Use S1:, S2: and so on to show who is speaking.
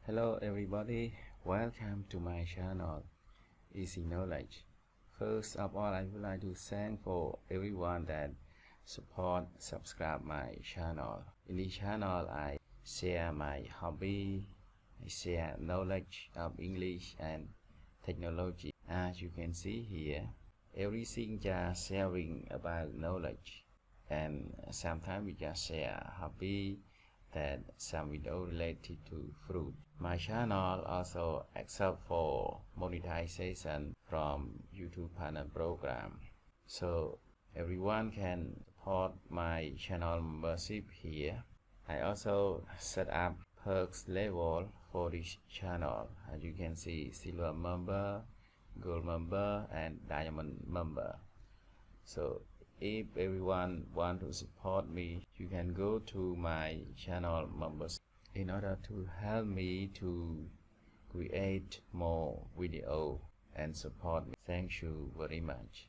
S1: Hello everybody, welcome to my channel Easy Knowledge. First of all, I would like to thank for everyone that subscribe my channel. In this channel, I share my hobby, I share knowledge of English and technology. As you can see here, everything just sharing about knowledge, and sometimes we just share hobby, that some video related to fruit. My channel also accept for monetization from YouTube partner program, so everyone can support my channel membership here. I also set up perks level for this channel. As you can see, silver member, gold member and diamond member. So if everyone want to support me, you can go to my channel members in order to help me to create more video and support me. Thank you very much.